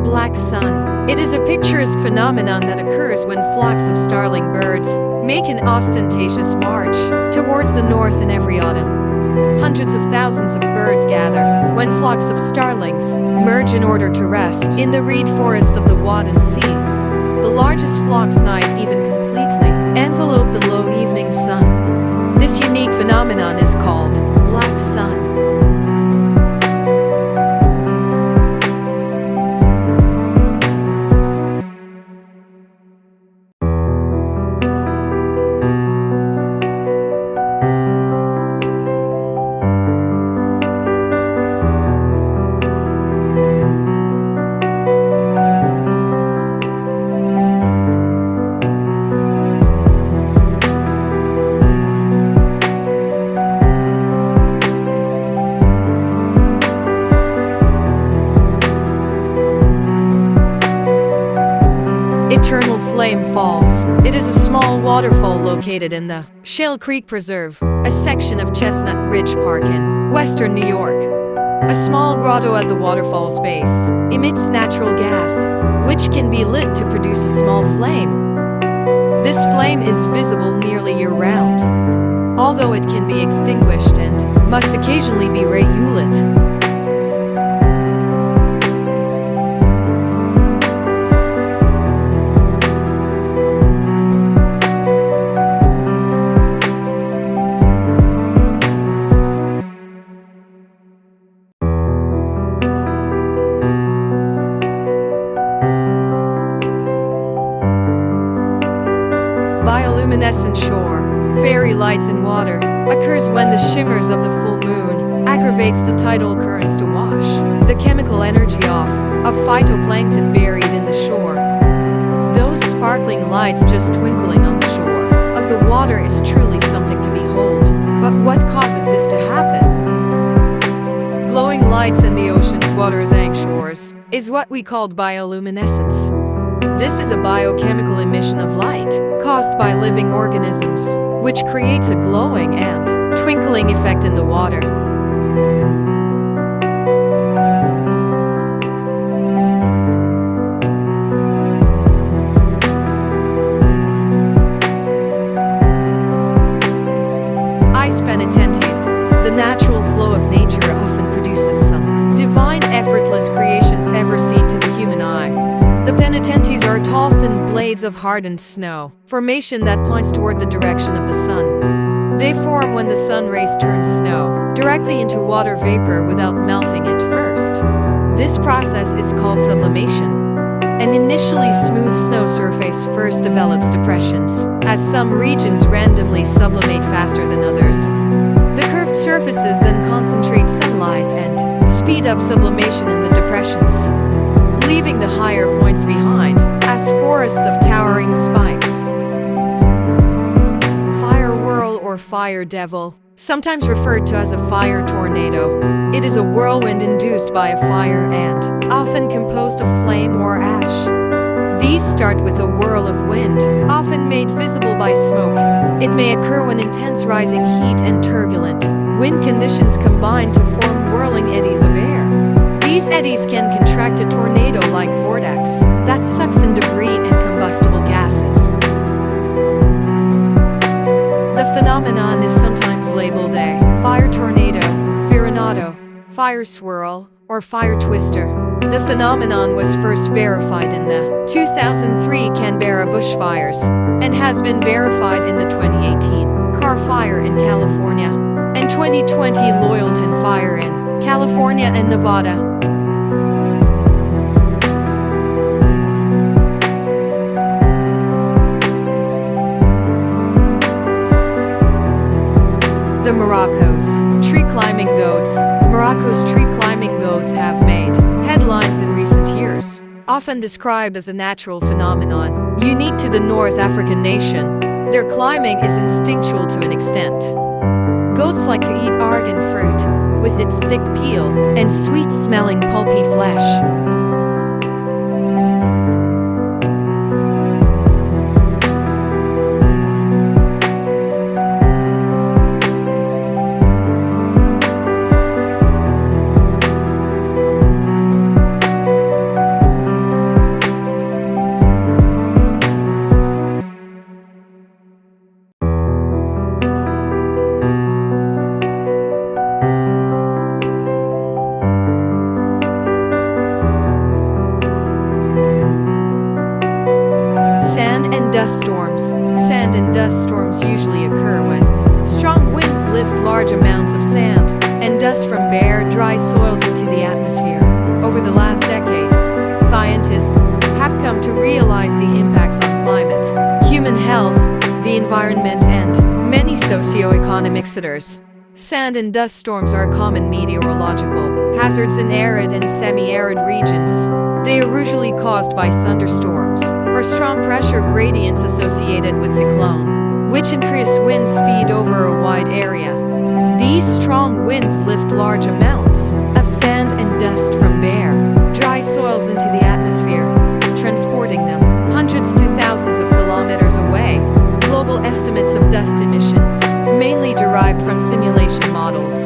black sun. It is a picturesque phenomenon that occurs when flocks of starling birds make an ostentatious march towards the north in every autumn. Hundreds of thousands of birds gather when flocks of starlings merge in order to rest in the reed forests of the Wadden Sea. The largest flocks night even completely envelope the low evening sun. This unique phenomenon is called black sun. Eternal Flame Falls. It is a small waterfall located in the Shell Creek Preserve, a section of Chestnut Ridge Park in western New York. A small grotto at the waterfall's base emits natural gas, which can be lit to produce a small flame. This flame is visible nearly year-round, although it can be extinguished and must occasionally be relit. Bioluminescent shore, fairy lights in water, occurs when the shimmers of the full moon aggravates the tidal currents to wash the chemical energy off of phytoplankton buried in the shore. Those sparkling lights just twinkling on the shore of the water is truly something to behold. But what causes this to happen? Glowing lights in the ocean's water's shores is what we called bioluminescence. This is a biochemical emission of light caused by living organisms, which creates a glowing and twinkling effect in the water. Ice penitentes. The natural flow of nature often produces some divine, effortless creations ever seen to the human eye. The penitentes are tall, thin blades of hardened snow formation that points toward the direction of the sun. They form when the sun rays turn snow directly into water vapor without melting it first. This process is called sublimation. An initially smooth snow surface first develops depressions, as some regions randomly sublimate faster than others. The curved surfaces then concentrate sunlight and speed up sublimation in the depressions, leaving the higher points behind as forests of towering spikes. Fire whirl or fire devil, sometimes referred to as a fire tornado. It is a whirlwind induced by a fire and often composed of flame or ash. These start with a whirl of wind, often made visible by smoke. It may occur when intense rising heat and turbulent wind conditions combine to form whirling eddies of air. These eddies can contract a tornado-like vortex that sucks in debris and combustible gases. The phenomenon is sometimes labeled a fire tornado, fiorinato, fire swirl, or fire twister. The phenomenon was first verified in the 2003 Canberra bushfires and has been verified in the 2018 Carr Fire in California and 2020 Loyalton Fire in California and Nevada. The Morocco's tree climbing goats. Morocco's tree climbing goats have made headlines in recent years. Often described as a natural phenomenon unique to the North African nation, their climbing is instinctual to an extent. Goats like to eat argan fruit with its thick peel and sweet-smelling pulpy flesh. dust storms. Sand and dust storms usually occur when strong winds lift large amounts of sand and dust from bare, dry soils into the atmosphere. Over the last decade, scientists have come to realize the impacts on climate, human health, the environment, and many socio-economic sectors. Sand and dust storms are common meteorological hazards in arid and semi-arid regions. They are usually caused by thunderstorms or strong pressure gradients associated with cyclone, which increase wind speed over a wide area. These strong winds lift large amounts of sand and dust from bare, dry soils into the atmosphere, transporting them hundreds to thousands of kilometers away. Global estimates of dust emissions, mainly derived from simulation models.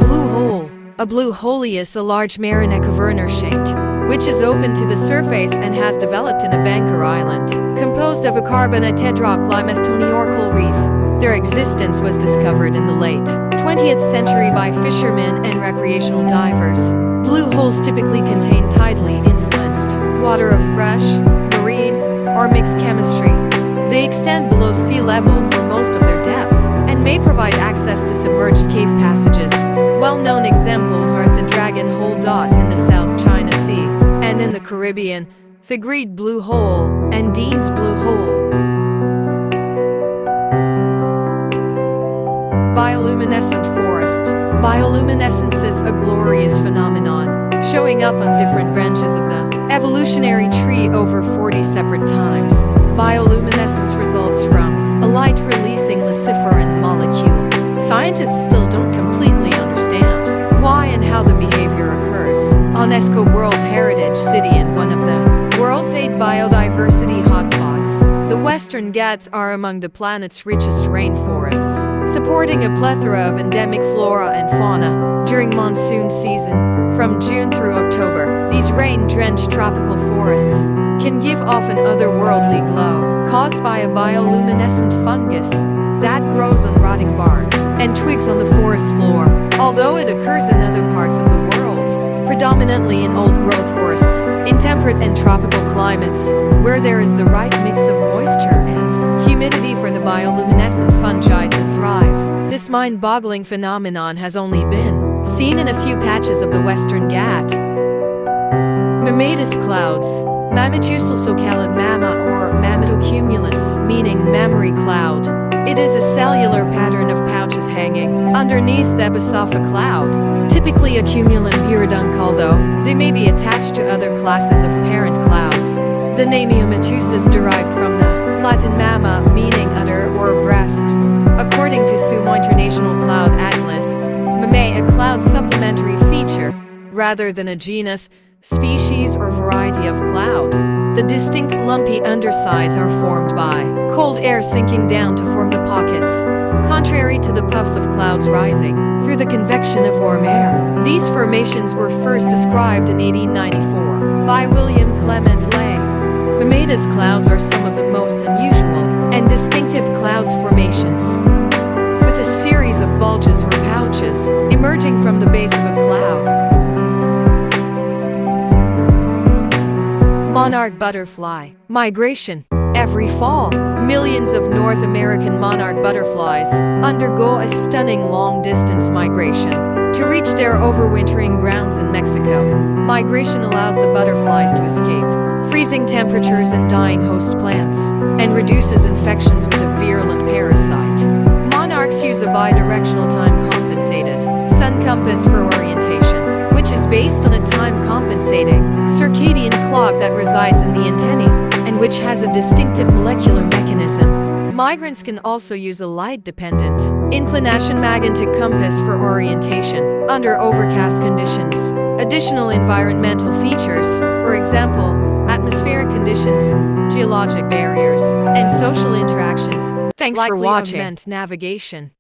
Blue hole. A blue hole is a large marine cavern shank, which is open to the surface and has developed in a Banker Island, composed of a carbon tetraclimestone coral reef. Their existence was discovered in the late 20th century by fishermen and recreational divers. Blue holes typically contain tidally influenced water of fresh, marine, or mixed chemistry. They extend below sea level for most of their depth and may provide access to submerged cave passages. Well-known examples are the Dragon Hole in the South China Sea, and in the Caribbean, the Great Blue Hole and Dean's Blue Hole. Bioluminescent forest. Bioluminescence is a glorious phenomenon, showing up on different branches of the evolutionary tree over 40 separate times. Bioluminescence results from a light-releasing luciferin molecule. Scientists still don't completely understand why and how the behavior occurs. UNESCO World Heritage City and one of the world's 8 biodiversity hotspots, the Western Ghats are among the planet's richest rainforests, supporting a plethora of endemic flora and fauna. During monsoon season, from June through October, these rain-drenched tropical forests can give off an otherworldly glow, caused by a bioluminescent fungus that grows on rotting bark and twigs on the forest floor. Although it occurs in other parts of the world, predominantly in old-growth forests, in temperate and tropical climates, where there is the right mix of moisture and humidity for the bioluminescent fungi to thrive. This mind-boggling phenomenon has only been seen in a few patches of the Western Ghat. Mammatus Clouds. Mammatus Clouds, mamma or mammatocumulus, meaning mammary cloud. It is a cellular pattern of pouches hanging underneath the base of a cloud, typically a cumulum iridunc, although they may be attached to other classes of parent clouds. The name mammatus is derived from the Latin mamma, meaning udder or breast. According to Thumo International Cloud Atlas, mammae a cloud supplementary feature, rather than a genus, species or variety of cloud. The distinct lumpy undersides are formed by cold air sinking down to form the pockets, contrary to the puffs of clouds rising through the convection of warm air. These formations were first described in 1894 by William Clement Lay. Mammatus clouds are some of the most unusual and distinctive clouds formations, with a series of bulges or pouches emerging from the base of a cloud. Monarch butterfly migration. Every fall, millions of North American monarch butterflies undergo a stunning long-distance migration to reach their overwintering grounds in Mexico. Migration allows the butterflies to escape freezing temperatures and dying host plants, and reduces infections with a virulent parasite. Monarchs use a bidirectional time-compensated sun compass for orientation, which is based on a time-compensating circadian clock that resides in the antennae, and which has a distinctive molecular mechanism. Migrants can also use a light-dependent inclination magnetic compass for orientation under overcast conditions. Additional environmental features, for example, atmospheric conditions, geologic barriers, and social interactions, thanks for watching. Augment navigation.